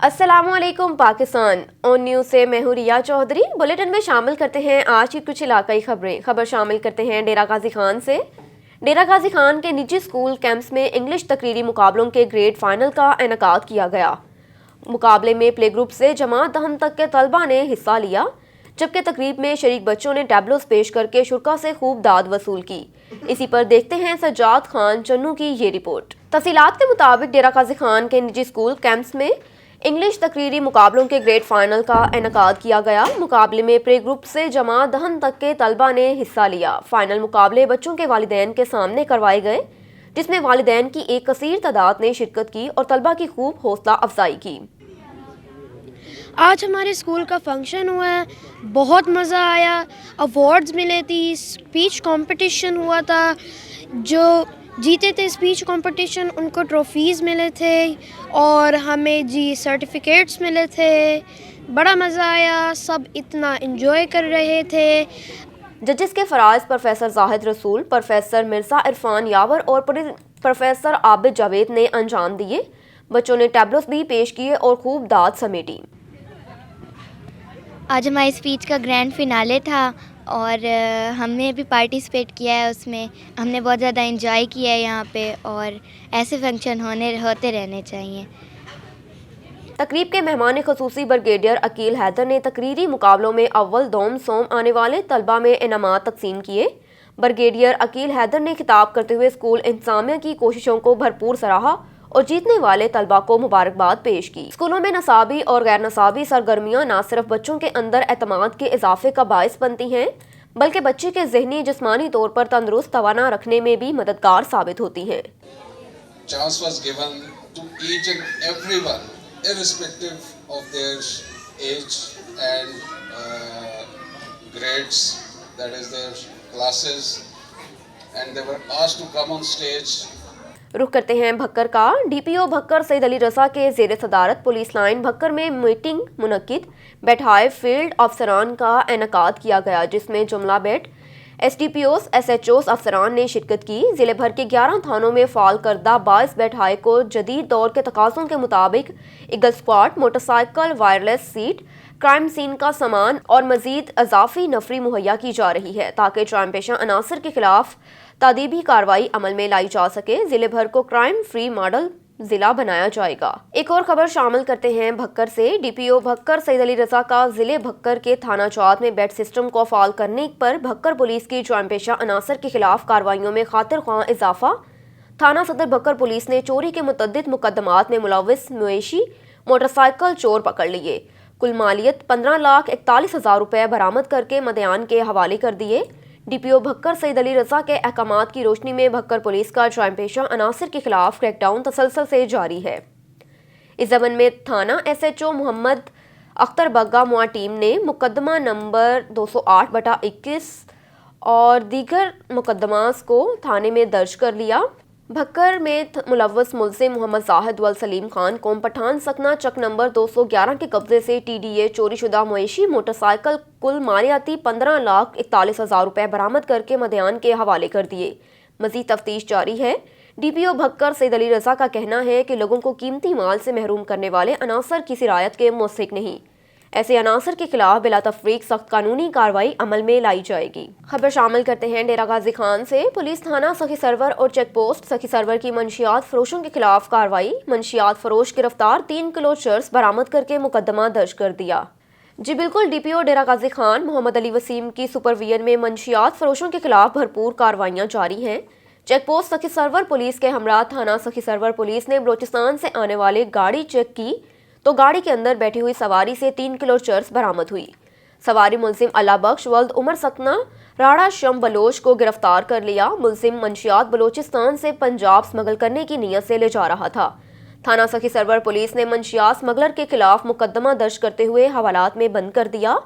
अस्सलाम वालेकुम Pakistan on news से मैं हूं रिया चौधरी। बुलेटिन में शामिल करते हैं आज की कुछ इलाकाई खबर शामिल करते हैं डेरा गाजी खान से। डेरा गाजी खान के निजी स्कूल कैंप्स में इंग्लिश तकरीरी मुकाबलों के ग्रेड फाइनल का इनेकाद किया गया। मुकाबले में प्ले ग्रुप से जमात दहम तक के तलबा ने हिस्सा लिया, जबकि तकरीब में शरीक बच्चों ने टैबलोस पेश करके शुरा से खूब दाद वसूल की। इसी पर देखते हैं सज्जाद खान चन्नू की ये रिपोर्ट। तफसीलात के मुताबिक डेरा गाजी खान के निजी स्कूल कैंप्स में इंग्लिश तकरीरी मुकाबलों के ग्रेड फाइनल का इनेकाद किया गया। मुकाबले में प्रे ग्रुप से जमात दहम तक के तलबा ने हिस्सा लिया। फाइनल मुकाबले बच्चों के वालिदैन के सामने करवाए गए, जिसमें वालिदैन की एक कसीर तादाद ने शिरकत की और तलबा की खूब हौसला अफजाई की। आज हमारे स्कूल का फंक्शन हुआ है, बहुत मज़ा आया, अवार्ड्स मिले थी, स्पीच कंपटीशन हुआ था, जो जीते थे स्पीच कंपटीशन उनको ट्रॉफीज़ मिले थे और हमें जी सर्टिफिकेट्स मिले थे। बड़ा मज़ा आया, सब इतना एंजॉय कर रहे थे। जजेस के फराज प्रोफेसर जाहिद रसूल, प्रोफेसर मिर्ज़ा इरफान यावर और प्रोफेसर आबिद जावेद ने अंजाम दिए। बच्चों ने टैबलोस भी पेश किए और खूब दाद समेटी। आज हमारी स्पीच का ग्रैंड फिनाले था और हमने भी पार्टिसिपेट किया है, उसमें हमने बहुत ज़्यादा एंजॉय किया है यहाँ पे, और ऐसे फंक्शन होते रहने चाहिए। तकरीब के मेहमान खसूसी ब्रिगेडियर अकील हैदर ने तकरीरी मुकाबलों में अव्वल दोम सोम आने वाले तलबा में इनामात तकसीम किए। ब्रिगेडियर अकील हैदर ने खिताब करते हुए स्कूल इंतजामिया की कोशिशों को भरपूर सराहा और जीतने वाले तलबा को मुबारकबाद पेश की। स्कूलों में नसाबी और गैर नसाबी सरगर्मियां न सिर्फ बच्चों के अंदर एतमाद के इजाफे का बायस बनती हैं, बल्कि बच्चे के ज़हनी जिस्मानी तौर पर तंदुरुस्त तवाना रखने में भी मददगार साबित होती हैं। Chance was given to each and everyone, irrespective of their age and grades, that is their classes, and they were asked to come on stage. रुख करते हैं भक्कर का। डीपीओ भक्कर सईद अली रज़ा के ज़ेर सदारत पुलिस लाइन भक्कर में मीटिंग मुनक्किद, बैठाए फील्ड अफसरान का इनेकाद किया गया, जिसमें जुमला बेट एसडीपीओस एसएचओस अफसरान ने शिरकत की। ज़िले भर के 11 थानों में फाल करदा 22 बैठाए को जदीद दौर के तकाज़ों के मुताबिक eagle squad, motorcycle, wireless set, crime scene का सामान और मज़ीद अजाफी नफरी मुहैया की जा रही है, ताकि जुर्म पेशा अनासर के खिलाफ तादीबी कार्रवाई अमल में लाई जा सके। ज़िले भर को क्राइम फ्री मॉडल ज़िला बनाया जाएगा। एक और खबर शामिल करते हैं भक्कर से। डीपीओ भक्कर सईद अली रज़ा का ज़िले भक्कर के थाना चौथ में बेड सिस्टम को फाल करने पर भक्कर पुलिस की जुर्म पेशा अनासर के खिलाफ कार्रवाइयों में खातिर ख्वाह इजाफा। थाना सदर भक्कर पुलिस ने चोरी के मुतअद्दिद मुकदमात में मुलव्विस मवेशी मोटरसाइकिल चोर पकड़ लिए। कुल मालियत 15,41,000 रुपये बरामद करके मदयान के हवाले कर दिए। डीपीओ भक्कर सईद अली रज़ा के अहकामात की रोशनी में भक्कर पुलिस का जुर्म पेशा अनासर के खिलाफ क्रैकडाउन तसलसल से जारी है। इस ज़मन में थाना एसएचओ मोहम्मद अख्तर बग्गा मुआ टीम ने मुकदमा नंबर 208/21 और दीगर मुकदमास को थाने में दर्ज कर लिया। भक्कर में मुलव्वस मुल्ज़िम मोहम्मद जाहिद वल सलीम खान कोम पठान सकना चक नंबर 211 के कब्जे से टीडीए चोरी शुदा मवेशी मोटरसाइकिल कुल मालियाती 15,41,000 रुपये बरामद करके मदयान के हवाले कर दिए। मज़ीद तफ्तीश जारी है। डीपीओ भक्कर सईद अली रज़ा का कहना है कि लोगों को कीमती माल से महरूम करने वाले अनासर की सिरायत के मुस्तहिक नहीं। ऐसे अनासर के खिलाफ बिला तफरीक सख्त कानूनी कार्रवाई अमल में लाई जाएगी। खबर शामिल करते हैं डेरा गाजी खान से। पुलिस थाना सखी सरवर और चेक पोस्ट सखी सरवर की मंशियात फरोशों के खिलाफ कार्रवाई। मंशियात फरोश गिरफ्तार, 3 किलो चर्स बरामद करके मुकदमा दर्ज कर दिया। जी बिल्कुल, डीपीओ डेरा गाजी खान मोहम्मद अली वसीम की सुपरविजन में मंशियात फरोशों के खिलाफ भरपूर कार्रवाइयाँ जारी हैं। चेक पोस्ट सखी सरवर पुलिस के हमरा थाना सखी सरवर पुलिस ने बलोचिस्तान से आने वाली गाड़ी चेक की तो गाड़ी के अंदर बैठी हुई सवारी से 3 किलो चर्स बरामद हुई। सवारी मुल्जिम अल्लाह बख्श वल्द उमर सकना राड़ा शम बलोच को गिरफ्तार कर लिया। मुल्जिम मंशियात बलोचिस्तान से पंजाब स्मगल करने की नीयत से ले जा रहा था। थाना सखी सरवर पुलिस ने मंशियात स्मगलर के खिलाफ मुकदमा दर्ज करते हुए हवालात में बंद कर दिया।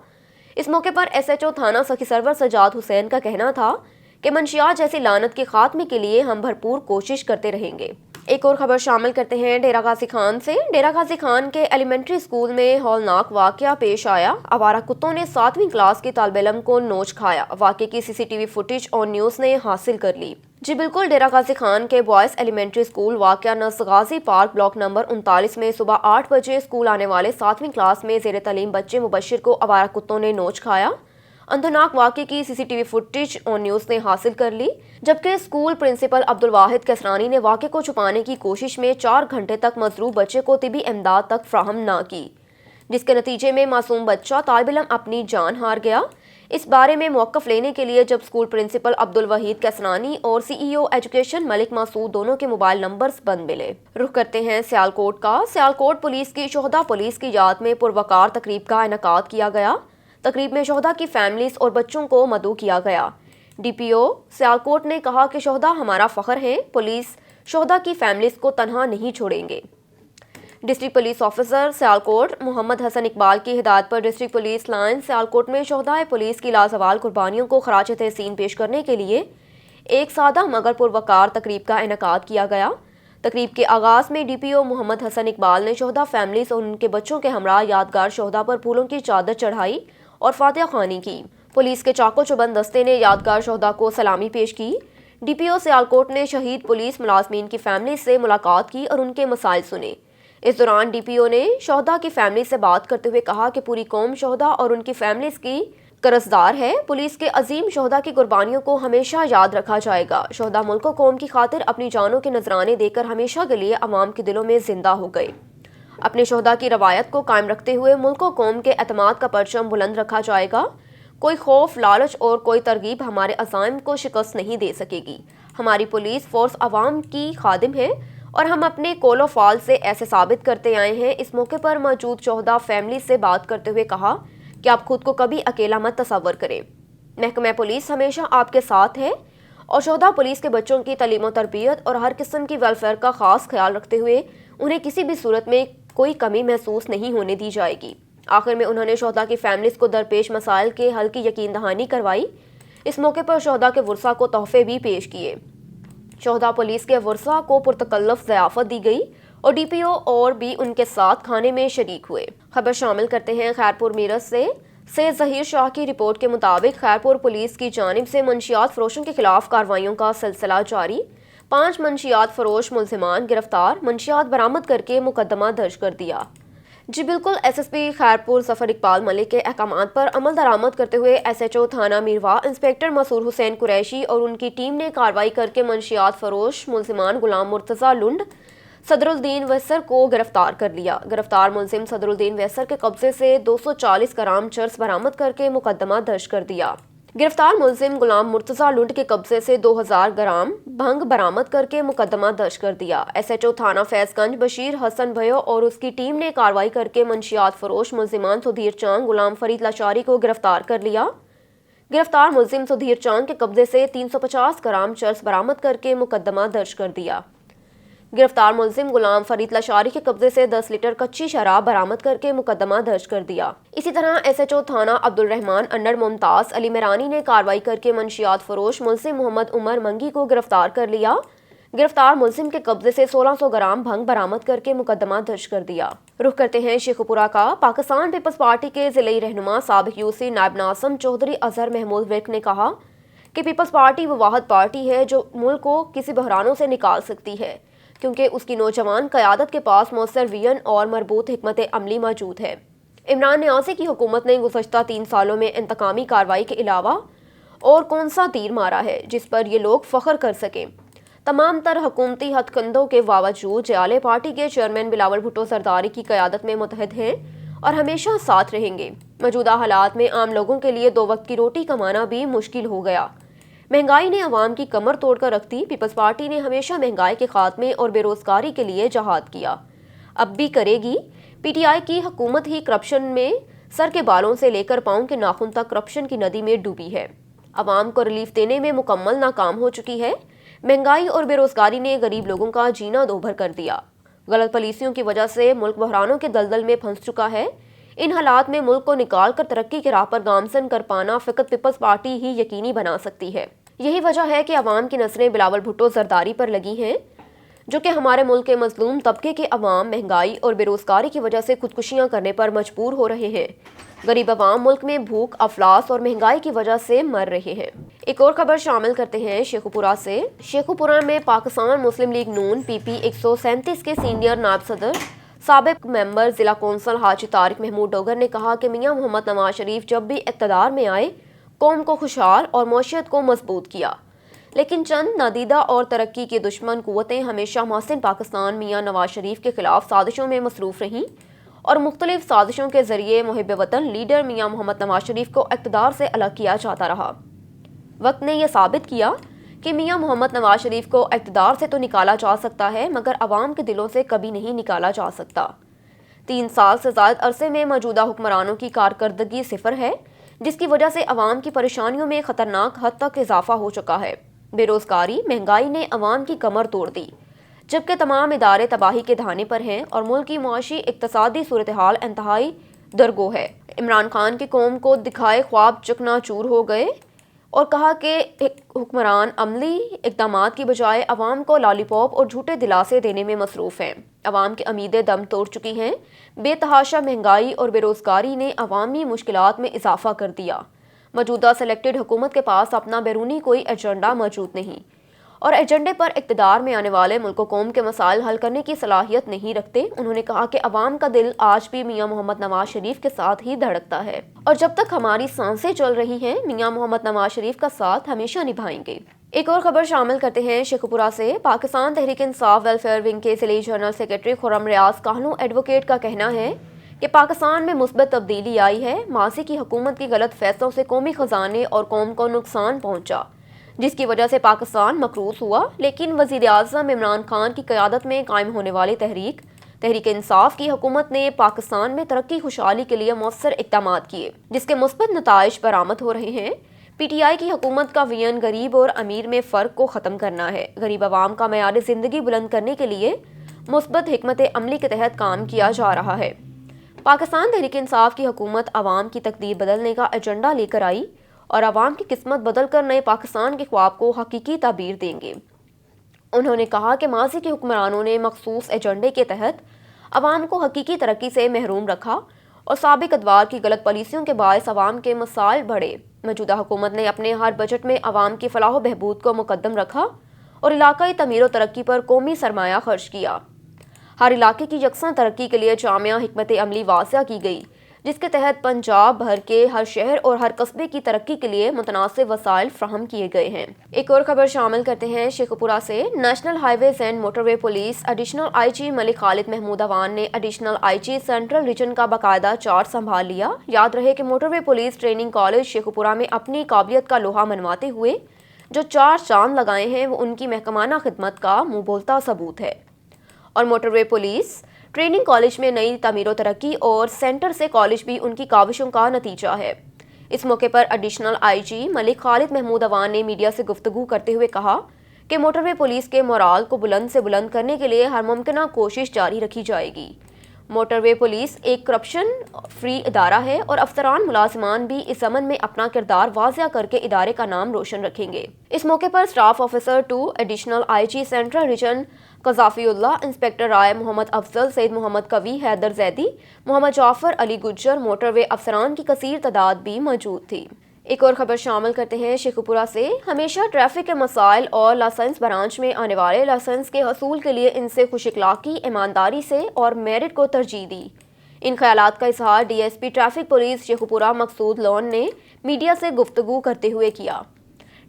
इस मौके पर एसएचओ थाना सखी सरवर सजाद हुसैन का कहना था कि मंशियात जैसी लानत के खात्मे के लिए हम भरपूर कोशिश करते रहेंगे। एक और खबर शामिल करते हैं डेरा गाजी खान से। डेरा गाजी खान के एलिमेंट्री स्कूल में हौलनाक वाकया पेश आया। आवारा कुत्तों ने 7वीं क्लास की तालिब इल्म को नोच खाया। वाकये की सीसीटीवी फुटेज ऑन न्यूज़ ने हासिल कर ली। جی بالکل، ڈیرہ غازی خان کے بوائز ایلیمنٹری اسکول واقعہ نصر غازی پارک بلاک نمبر 39 میں صبح 8 بجے اسکول آنے والے 7ویں کلاس میں زیر تعلیم بچے مبشر کو آوارہ کتوں نے نوچ کھایا۔ اندھناک واقعے کی سی سی ٹی وی فوٹیج آن نیوز نے حاصل کر لی، جبکہ اسکول پرنسپل عبدالواحد کسرانی نے واقعے کو چھپانے کی کوشش میں 4 گھنٹے تک مضروب بچے کو طبی امداد تک فراہم نہ کی، جس کے نتیجے میں معصوم بچہ طالب علم اپنی جان ہار گیا۔ اس بارے میں موقف لینے کے لیے جب اسکول پرنسپل عبدالوحید کسرانی اور سی ای او ایجوکیشن ملک مسعود دونوں کے موبائل نمبرز بند ملے۔ رخ کرتے ہیں سیالکوٹ کا۔ سیالکوٹ پولیس کی شہداء پولیس کی یاد میں پروقار تقریب کا انعقاد کیا گیا۔ تقریب میں شہداء کی فیملیز اور بچوں کو مدعو کیا گیا۔ ڈی پی او سیالکوٹ نے کہا کہ شہداء ہمارا فخر ہیں، پولیس شہداء کی فیملیز کو تنہا نہیں چھوڑیں گے۔ ڈسٹرکٹ پولیس آفیسر سیالکوٹ محمد حسن اقبال کی ہدایت پر ڈسٹرکٹ پولیس لائن سیالکوٹ میں شہداء پولیس کی لازوال قربانیوں کو خراج تحسین پیش کرنے کے لیے ایک سادہ مگر پروقار تقریب کا انعقاد کیا گیا۔ تقریب کے آغاز میں ڈی پی او محمد حسن اقبال نے شہداء فیملیز اور ان کے بچوں کے ہمراہ یادگار شہداء پر پھولوں کی چادر چڑھائی اور فاتحہ خوانی کی۔ پولیس کے چاقو چوبند دستے نے یادگار شہداء کو سلامی پیش کی۔ ڈی پی او سیالکوٹ نے شہید پولیس ملازمین کی فیملی سے ملاقات کی اور ان کے مسائل سنے۔ اس دوران ڈی پی او نے شہداء کی فیملی سے بات کرتے ہوئے کہا کہ پوری قوم شہداء اور ان کی فیملیز کی قرضدار ہے۔ پولیس کے عظیم شہداء کی قربانیوں کو ہمیشہ یاد رکھا جائے گا۔ شہداء ملک و قوم کی خاطر اپنی جانوں کے نذرانے دے کر ہمیشہ کے لیے عوام کے دلوں میں زندہ ہو گئے۔ اپنے شہداء کی روایت کو قائم رکھتے ہوئے ملک و قوم کے اعتماد کا پرچم بلند رکھا جائے گا۔ کوئی خوف، لالچ اور کوئی ترغیب ہمارے عزائم کو شکست نہیں دے سکے گی۔ ہماری پولیس فورس عوام کی خادم ہے اور ہم اپنے قول و فعال سے ایسے ثابت کرتے آئے ہیں۔ اس موقع پر موجود شہداء فیملی سے بات کرتے ہوئے کہا کہ آپ خود کو کبھی اکیلا مت تصور کریں۔ محکمہ پولیس ہمیشہ آپ کے ساتھ ہے اور شہداء پولیس کے بچوں کی تعلیم و تربیت اور ہر قسم کی ویلفیئر کا خاص خیال رکھتے ہوئے انہیں کسی بھی صورت میں کوئی کمی محسوس نہیں ہونے دی جائے گی۔ آخر میں انہوں نے شہداء کی فیملیز کو درپیش مسائل کے حل کی یقین دہانی کروائی۔ اس موقع پر شہداء کے ورثاء کو تحفے بھی پیش کیے۔ شہداء پولیس کے ورثاء کو پرتکلف ضیافت دی گئی اور ڈی پی او اور بھی ان کے ساتھ کھانے میں شریک ہوئے۔ خبر شامل کرتے ہیں خیرپور میرٹھ سے ظہیر شاہ کی رپورٹ کے مطابق خیرپور پولیس کی جانب سے منشیات فروشوں کے خلاف کارروائیوں کا سلسلہ جاری۔ 5 منشیات فروش ملزمان گرفتار، منشیات برآمد کر کے مقدمہ درج کر دیا۔ جی بالکل، ایس ایس پی خیرپور ظفر اقبال ملک کے احکامات پر عمل درآمد کرتے ہوئے ایس ایچ او تھانہ میرواہ انسپکٹر مسرور حسین قریشی اور ان کی ٹیم نے کارروائی کر کے منشیات فروش ملزمان غلام مرتضیٰ لنڈ، صدر الدین ویسر کو گرفتار کر لیا۔ گرفتار ملزم صدر الدین ویسر کے قبضے سے 240 گرام چرس برآمد کر کے مقدمہ درج کر دیا۔ گرفتار ملزم غلام مرتضیٰ لنڈ کے قبضے سے 2000 گرام بھنگ برآمد کر کے مقدمہ درج کر دیا۔ ایس ایچ او تھانہ فیض گنج بشیر حسن بھیو اور اس کی ٹیم نے کارروائی کر کے منشیات فروش ملزمان سدھیر چاند، غلام فرید لاشاری کو گرفتار کر لیا۔ گرفتار ملزم سدھیر چاند کے قبضے سے 350 گرام چرس برآمد کر کے مقدمہ درج کر دیا۔ گرفتار ملزم غلام فرید لاشاری کے قبضے سے 10 لیٹر کچی شراب برآمد کر کے مقدمہ درج کر دیا۔ اسی طرح ایس ایچ او تھانہ عبدالرحمان انڈر ممتاز علی میرانی نے کارروائی کر کے منشیات فروش ملزم محمد عمر منگی کو گرفتار کر لیا۔ گرفتار ملزم کے قبضے سے 1600 گرام بھنگ برآمد کر کے مقدمہ درج کر دیا۔ رخ کرتے ہیں شیخ پورہ کا۔ پاکستان پیپلز پارٹی کے ضلعی رہنما سابق یو سی نائب ناظم چودھری اظہر محمود ورک نے کہا کہ پیپلز پارٹی وہ واحد پارٹی ہے جو ملک کو کسی بحرانوں سے نکال سکتی ہے، کیونکہ اس کی نوجوان قیادت کے پاس مؤثر ویژن اور مربوط حکمت عملی موجود ہے۔ عمران نیازی کی حکومت نے گزشتہ 3 سالوں میں انتقامی کارروائی کے علاوہ اور کون سا تیر مارا ہے جس پر یہ لوگ فخر کر سکیں؟ تمام تر حکومتی ہتھ کنڈوں کے باوجود جیالے پارٹی کے چیئرمین بلاول بھٹو زرداری کی قیادت میں متحد ہیں اور ہمیشہ ساتھ رہیں گے۔ موجودہ حالات میں عام لوگوں کے لیے 2 وقت کی روٹی کمانا بھی مشکل ہو گیا۔ مہنگائی نے عوام کی کمر توڑ کر رکھ دی۔ پیپلز پارٹی نے ہمیشہ مہنگائی کے خاتمے اور بے روزگاری کے لیے جہاد کیا، اب بھی کرے گی۔ پی ٹی آئی کی حکومت ہی کرپشن میں سر کے بالوں سے لے کر پاؤں کے ناخن تک کرپشن کی ندی میں ڈوبی ہے، عوام کو ریلیف دینے میں مکمل ناکام ہو چکی ہے۔ مہنگائی اور بے روزگاری نے غریب لوگوں کا جینا دوبھر کر دیا۔ غلط پالیسیوں کی وجہ سے ملک بحرانوں کے دلدل میں پھنس چکا ہے۔ ان حالات میں ملک کو نکال کر ترقی کی راہ پر گامزن کر پانا فقط پیپلز پارٹی ہی یقینی بنا سکتی ہے۔ یہی وجہ ہے کہ عوام کی نظریں بلاول بھٹو زرداری پر لگی ہیں، جو کہ ہمارے ملک کے مظلوم طبقے کے عوام مہنگائی اور بے روزگاری کی وجہ سے خودکشیاں کرنے پر مجبور ہو رہے ہیں۔ غریب عوام ملک میں بھوک، افلاس اور مہنگائی کی وجہ سے مر رہے ہیں۔ ایک اور خبر شامل کرتے ہیں شیخوپورہ سے۔ شیخوپورہ میں پاکستان مسلم لیگ نون PP 137 کے سینئر نائب صدر سابق ممبر ضلع کونسل حاجی طارق محمود ڈوگر نے کہا کہ میاں محمد نواز شریف جب بھی اقتدار میں آئے قوم کو خوشحال اور معیشت کو مضبوط کیا، لیکن چند نادیدہ اور ترقی کی دشمن قوتیں ہمیشہ محسن پاکستان میاں نواز شریف کے خلاف سازشوں میں مصروف رہیں اور مختلف سازشوں کے ذریعے محب وطن لیڈر میاں محمد نواز شریف کو اقتدار سے الگ کیا جاتا رہا۔ وقت نے یہ ثابت کیا کہ میاں محمد نواز شریف کو اقتدار سے تو نکالا جا سکتا ہے مگر عوام کے دلوں سے کبھی نہیں نکالا جا سکتا۔ 3 سال سے زائد عرصے میں موجودہ حکمرانوں کی کارکردگی صفر ہے، جس کی وجہ سے عوام کی پریشانیوں میں خطرناک حد تک اضافہ ہو چکا ہے۔ بے روزگاری، مہنگائی نے عوام کی کمر توڑ دی، جبکہ تمام ادارے تباہی کے دہانے پر ہیں اور ملک کی معاشی اقتصادی صورتحال انتہائی درگو ہے۔ عمران خان کی قوم کو دکھائے خواب چکنا چور ہو گئے اور کہا کہ حکمران عملی اقدامات کی بجائے عوام کو لالی پاپ اور جھوٹے دلاسے دینے میں مصروف ہیں۔ عوام کی امیدیں دم توڑ چکی ہیں۔ بے تحاشا مہنگائی اور بے روزگاری نے عوامی مشکلات میں اضافہ کر دیا۔ موجودہ سلیکٹڈ حکومت کے پاس اپنا بیرونی کوئی ایجنڈا موجود نہیں اور ایجنڈے پر اقتدار میں آنے والے ملک و قوم کے مسائل حل کرنے کی صلاحیت نہیں رکھتے۔ انہوں نے کہا کہ عوام کا دل آج بھی میاں محمد نواز شریف کے ساتھ ہی دھڑکتا ہے اور جب تک ہماری سانسیں چل رہی ہیں میاں محمد نواز شریف کا ساتھ ہمیشہ نبھائیں گے۔ ایک اور خبر شامل کرتے ہیں شیخوپورہ سے۔ پاکستان تحریک انصاف ویلفیئر ونگ کے ضلعی جنرل سیکرٹری خرم ریاض کاہنو ایڈوکیٹ کا کہنا ہے کہ پاکستان میں مثبت تبدیلی آئی ہے۔ ماضی کی حکومت کی غلط فیصلوں سے قومی خزانے اور قوم کو نقصان پہنچا، جس کی وجہ سے پاکستان مقروض ہوا، لیکن وزیر اعظم عمران خان کی قیادت میں قائم ہونے والی تحریک انصاف کی حکومت نے پاکستان میں ترقی خوشحالی کے لیے مؤثر اقدامات کیے، جس کے مثبت نتائج برآمد ہو رہے ہیں۔ PTI کی حکومت کا وژن غریب اور امیر میں فرق کو ختم کرنا ہے۔ غریب عوام کا معیار زندگی بلند کرنے کے لیے مثبت حکمت عملی کے تحت کام کیا جا رہا ہے۔ پاکستان تحریک انصاف کی حکومت عوام کی تقدیر بدلنے کا ایجنڈا لے کر آئی اور عوام کی قسمت بدل کر نئے پاکستان کے خواب کو حقیقی تعبیر دیں گے۔ انہوں نے کہا کہ ماضی کے حکمرانوں نے مخصوص ایجنڈے کے تحت عوام کو حقیقی ترقی سے محروم رکھا اور سابق ادوار کی غلط پالیسیوں کے باعث عوام کے مسائل بڑھے۔ موجودہ حکومت نے اپنے ہر بجٹ میں عوام کی فلاح و بہبود کو مقدم رکھا اور علاقائی تعمیر و ترقی پر قومی سرمایہ خرچ کیا۔ ہر علاقے کی یکساں ترقی کے لیے جامع حکمت عملی واضح کی گئی، جس کے تحت پنجاب بھر کے ہر شہر اور ہر قصبے کی ترقی کے لیے متناسب وسائل فراہم کیے گئے ہیں۔ ایک اور خبر شامل کرتے ہیں شیخوپورہ سے۔ National highways and motorway police additional IG Malik Khalid Mahmood Awan نے ایڈیشنل IG سینٹرل ریجن کا باقاعدہ چارج سنبھال لیا۔ یاد رہے کہ موٹر وے پولیس ٹریننگ کالج شیخوپورہ میں اپنی قابلیت کا لوہا منواتے ہوئے جو 4 چاند لگائے ہیں وہ ان کی محکمانہ خدمت کا منہ بولتا ثبوت ہے، اور موٹر وے پولیس ٹریننگ کالج میں نئی تعمیر و ترقی اور سینٹر سے کالج بھی ان کی کاوشوں کا نتیجہ ہے۔ اس موقع پر ایڈیشنل IG ملک خالد محمود اوان نے میڈیا سے گفتگو کرتے ہوئے کہا کہ موٹر وے پولیس کے مورال کو بلند سے بلند کرنے کے لیے ہر ممکنہ کوشش جاری رکھی جائے گی۔ موٹر وے پولیس ایک کرپشن فری ادارہ ہے اور افسران ملازمان بھی اس امن میں اپنا کردار واضح کر کے ادارے کا نام روشن رکھیں گے۔ اس موقع پر staff officer 2 additional IG central region Qaddafi Ullah, inspector Rai Muhammad Afzal, Syed Muhammad Qavi, Haider Zaidi, Muhammad Jafar, Ali Gujjar, motorway افسران کی کثیر تعداد بھی موجود تھی۔ ایک اور خبر شامل کرتے ہیں شیخوپورہ سے۔ ہمیشہ ٹریفک کے مسائل اور لائسنس برانچ میں آنے والے لائسنس کے حصول کے لیے ان سے خوش اخلاقی، ایمانداری سے اور میرٹ کو ترجیح دی۔ ان خیالات کا اظہار DSP ٹریفک پولیس شیخوپورہ مقصود لون نے میڈیا سے گفتگو کرتے ہوئے کیا۔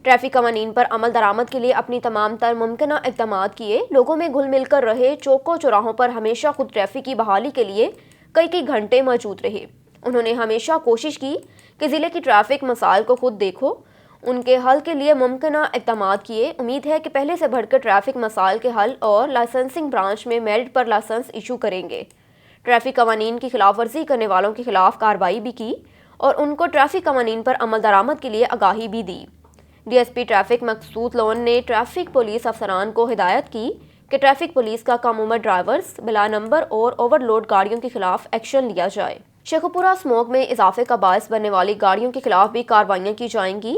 ٹریفک قوانین پر عمل درآمد کے لیے اپنی تمام تر ممکنہ اقدامات کیے، لوگوں میں گھل مل کر رہے، چوکوں چوراہوں پر ہمیشہ خود ٹریفک کی بحالی کے لیے کئی گھنٹے موجود رہے۔ انہوں نے ہمیشہ کوشش کی کہ ضلع کی ٹریفک مسائل کو خود دیکھو، ان کے حل کے لیے ممکنہ اقدامات کیے۔ امید ہے کہ پہلے سے بڑھ کر ٹریفک مسائل کے حل اور لائسنسنگ برانچ میں میرٹ پر لائسنس ایشو کریں گے۔ ٹریفک قوانین کی خلاف ورزی کرنے والوں کے خلاف کارروائی بھی کی اور ان کو ٹریفک قوانین پر عمل درآمد کے لیے آگاہی بھی دی۔ DSP ٹریفک مقصود لون نے ٹریفک پولیس افسران کو ہدایت کی کہ ٹریفک پولیس کا کم عمر ڈرائیورز، بلا نمبر اور اوور لوڈ گاڑیوں کے خلاف ایکشن لیا جائے۔ شیخوپورہ اسموگ میں اضافے کا باعث بننے والی گاڑیوں کے خلاف بھی کارروائیاں کی جائیں گی۔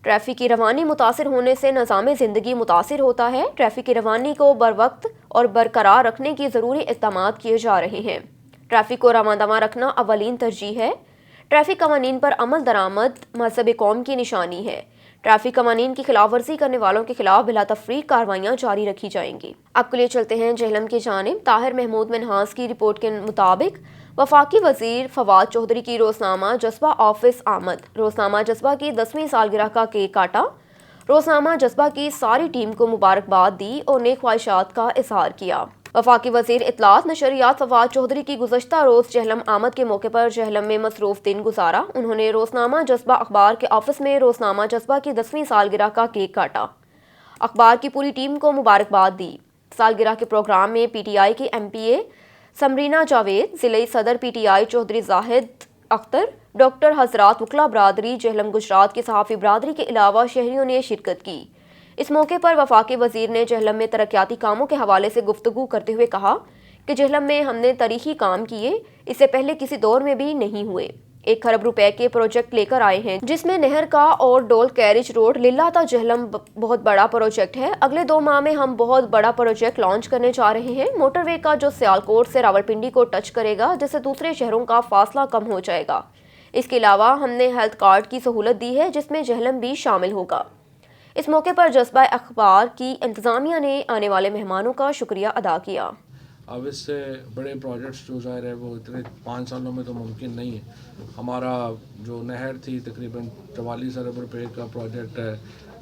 ट्रैफिक की रवानी मुतासिर होने से निज़ाम ज़िंदगी मुतासिर होता है। ट्रैफिक की रवानी को बरवक्त और बरकरार रखने की ज़रूरी इक़दाम किए जा रहे हैं। ट्रैफिक को रवां-दवां रखना अवलीन तरजीह है। ट्रैफिक कवानीन पर अमल दरामद मज़हब कौम की निशानी है। ट्रैफिक कवानीन की खिलाफ वर्जी करने वालों के खिलाफ बिला तफरीक कार्रवाइयाँ जारी रखी जाएंगी। आपके लिए चलते हैं जहलम की जानिब। ताहिर महमूद मिन्हास की रिपोर्ट के मुताबिक वफाकी वज़ीर फवाद चौधरी की रोज़नामा जज्बा ऑफिस आमद। रोज़नामा जज्बा की 10वीं सालगिरह का केक काटा। रोज़नामा जज्बा की सारी टीम को मुबारकबाद दी और नेक ख्वाहिशात का इजहार किया। वफाकी वज़ीर इत्तलात नशरियात फवाद चौधरी की गुज़श्ता रोज़ जहलम आमद के मौके पर जहलम में मसरूफ़ दिन गुजारा। उन्होंने रोज़नामा जज्बा अखबार के ऑफिस में रोज़नामा जज्बा की 10वीं सालगिरह का केक काटा। अखबार की पूरी टीम को मुबारकबाद दी। सालगिरह के प्रोग्राम में PTI की MPA समरीना जावेद, ज़िले सदर PTI चौधरी जाहिद अख्तर, डॉक्टर हजरात वकला बरादरी, जहलम गुजरात की सहाफ़ी बरादरी के अलावा शहरियों ने शिरकत की। इस मौके पर वफाकी वज़ीर ने जहलम में तरक्याती कामों के हवाले से गुफ्तगू करते हुए कहा कि जहलम में हमने तारीखी काम किए, इससे पहले किसी दौर में भी नहीं हुए। 1 खरब रुपए के प्रोजेक्ट लेकर आए हैं, जिसमें नहर का और डोल कैरिज रोड लिल्ला ता जहलम बहुत बड़ा प्रोजेक्ट है। अगले 2 माह में हम बहुत बड़ा प्रोजेक्ट लॉन्च करने जा रहे हैं, मोटरवे का, जो सियालकोट से रावलपिंडी को टच करेगा, जिससे दूसरे शहरों का फासला कम हो जाएगा। इसके अलावा हमने हेल्थ कार्ड की सहूलत दी है, जिसमें जहलम भी शामिल होगा। इस मौके पर जज्बा अखबार की इंतज़ामिया ने आने वाले मेहमानों का शुक्रिया अदा किया। अब इससे बड़े प्रोजेक्ट्स जो ज़ाहिर है वो इतने 5 सालों में तो मुमकिन नहीं है। हमारा जो नहर थी तकरीबन 44 अरब रुपए का प्रोजेक्ट है,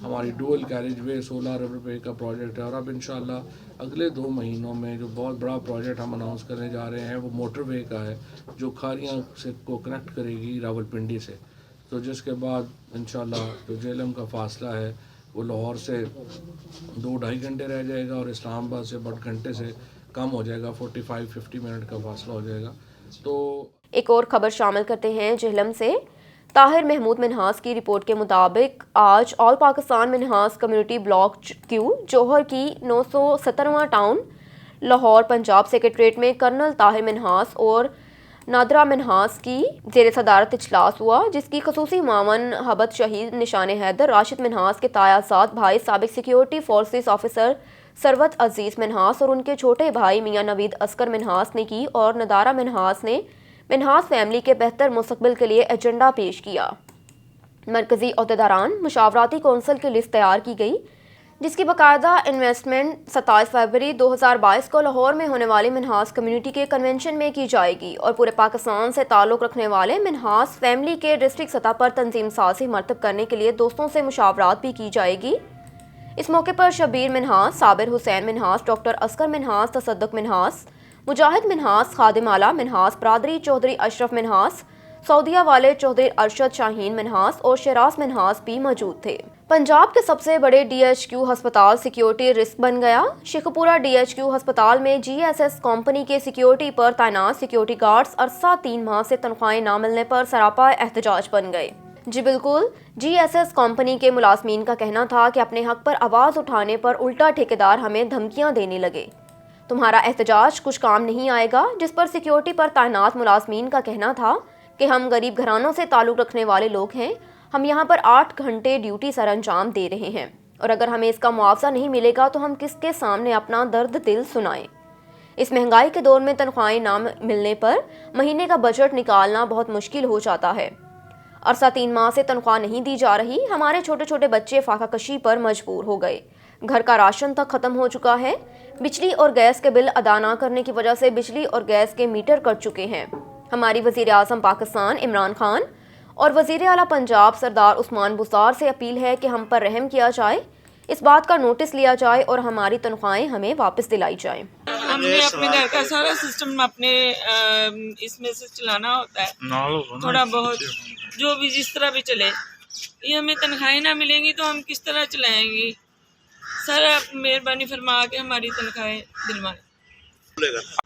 हमारी डुअल कैरिज वे 16 अरब रुपए का प्रोजेक्ट है, और अब इंशाल्लाह अगले 2 महीनों में जो बहुत बड़ा प्रोजेक्ट हम अनाउंस करने जा रहे हैं वो मोटरवे का है, जो खारियाँ से को कनेक्ट करेगी रावलपिंडी से। तो जिसके बाद इंशाल्लाह जो जहलम का फासला है वो लाहौर से 2-2.5 घंटे रह जाएगा और इस्लामाबाद से 8 घंटे से कम हो जाएगा, 45-50 मिनट का फासला हो जाएगा। तो एक और खबर शामिल करते हैं जहलम से। ताहिर महमूद मिन्हास की रिपोर्ट के मुताबिक आज all Pakistan Minhas community block Q जौहर की 970वां टाउन लाहौर पंजाब सेक्रेटरीट में कर्नल ताहिर मिन्हास और नादरा मिन्हास की ज़ेर सदारत इजलास हुआ, जिसकी खसूसी मामन हबत शहीद निशान हैदर राशिद मिन्हास के तायाजाद भाई साबिक सिक्योरिटी फोर्सेस ऑफिसर सरवत अजीज़ मिन्हास और उनके छोटे भाई मियां नवीद अस्कर मिन्हास ने की। और नादरा मिन्हास ने मिन्हास फैमिली के बेहतर मुस्तकबिल के लिए एजेंडा पेश किया। मरकज़ी अहदेदारान मुशावराती कौंसिल की लिस्ट तैयार की गई, जिसकी बाकायदा इन्वेस्टमेंट 27 फरवरी 2022 को लाहौर में होने वाली मिन्हास कम्युनिटी के कन्वेंशन में की जाएगी। और पूरे पाकिस्तान से ताल्लुक़ रखने वाले मिन्हास फैमिली के डिस्ट्रिक्ट सतह पर तंजीम साजी मरतब करने के लिए दोस्तों से मुशावरात भी की जाएगी। इस मौके पर शबीर मिन्हास, साबिर हुसैन मिन्हास, डॉक्टर अस्कर मिन्हास, तसद्दुक मिन्हास, मुजाहिद मिन्हास, खादिम आला मिन्हास, बरादरी चौधरी अशरफ मिन्हास, सऊदिया वाले चौधरी अरशद शाहीन मिन्हास और शरास मिन्हास भी मौजूद थे। पंजाब के सबसे बड़े DHQ अस्पताल सिक्योरिटी रिस्क बन गया। शेखपुरा DHQ अस्पताल में GSS कंपनी के सिक्योरिटी पर तैनात सिक्योरिटी गार्ड्स अरसा 3 माह से तनख्वाहें न मिलने पर सरापा एहतजाज बन गए। जी बिल्कुल, GSS कंपनी के मुलाजमीन का कहना था कि अपने हक पर आवाज़ उठाने पर उल्टा ठेकेदार हमें धमकियां देने लगे। तुम्हारा एहतजाज कुछ काम नहीं आएगा। जिस पर सिक्योरिटी पर तैनात मुलाजमीन का कहना था कि हम गरीब घरानों से ताल्लुक़ रखने वाले लोग हैं, हम यहाँ पर 8 घंटे ड्यूटी सर अंजाम दे रहे हैं, और अगर हमें इसका मुआवजा नहीं मिलेगा तो हम किसके सामने अपना दर्द दिल सुनाएं। इस महंगाई के दौर में तनख्वाहें ना मिलने पर महीने का बजट निकालना बहुत मुश्किल हो जाता है। अरसा 3 माह से तनख्वाह नहीं दी जा रही। हमारे छोटे छोटे बच्चे फाका कशी पर मजबूर हो गए। घर का राशन तक ख़त्म हो चुका है। बिजली और गैस के बिल अदा ना करने की वजह से बिजली और गैस के मीटर कट चुके हैं। हमारी वज़ीर आज़म पाकिस्तान इमरान खान और वज़ीर आला पंजाब सरदार उस्मान बुज़दार से अपील है कि हम पर रहम किया जाए, इस बात का नोटिस लिया जाए और हमारी तनख्वाहें हमें वापस दिलाई जाएं। हमने अपने घर का सारा सिस्टम अपने इसमें से चलाना होता है, थोड़ा बहुत जो भी जिस तरह भी चले। ये हमें तनख्वाहें ना मिलेंगी तो हम किस तरह चलाएंगी? सर आप मेहरबानी फरमा के हमारी तनख्वाहें दिलवाएं।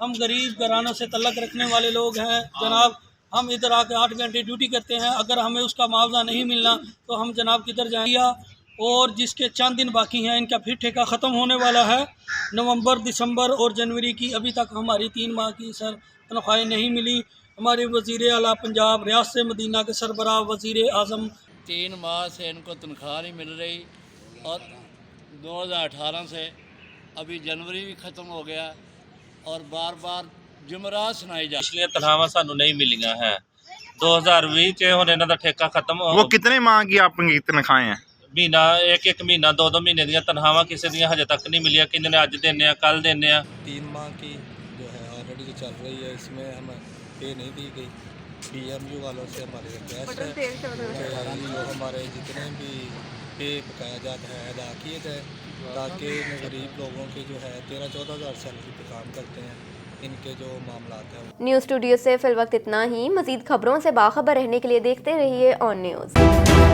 हम गरीब घरानों से तल्लक रखने वाले लोग हैं जनाब। हम इधर आके 8 घंटे ड्यूटी करते हैं, अगर हमें उसका मुआवजा नहीं मिलना तो हम जनाब किधर जाएंगे? और जिसके चंद दिन बाकी हैं इनका फिर ठेका ख़त्म होने वाला है। नवंबर, दिसंबर और जनवरी की अभी तक हमारी 3 माह की सर तनख्वाहें नहीं मिली। हमारे वज़ीर आला पंजाब रियासत मदीना के सरबराह वज़ीर आज़म 3 माह से इनको तनख्वाह नहीं मिल रही और 2018 से अभी जनवरी भी ख़त्म हो गया और बार बार जुमरात सुनाई जा। पिछलियां तनख्वाहां सानू नहीं मिलियां है 2020 च हुण इन्हां दा ठेका खत्म वो कितने माह की आपकी तनख्वाहें हैं? महीना एक महीना 2 महीने दियां तनख्वाहां किसी दियां हजे तक नहीं मिलियां, किन्ने ने अज देने कल देने। 3 माह की जो है ऑलरेडी चल रही है, इसमें हम पे नहीं दी गई। PMU वालों से हमारी रिक्वेस्ट है कि जो हमारे जितने भी पे बकाया जाता है अदा किए जाए, ताकि गरीब लोगों के जो है 13-14 हज़ार सैलरी पे काम करते हैं, इनके जो मामला हैं। न्यूज़ स्टूडियो से फिल वक्त इतना ही। मज़ीद खबरों से बाखबर रहने के लिए देखते रहिए ऑन न्यूज़।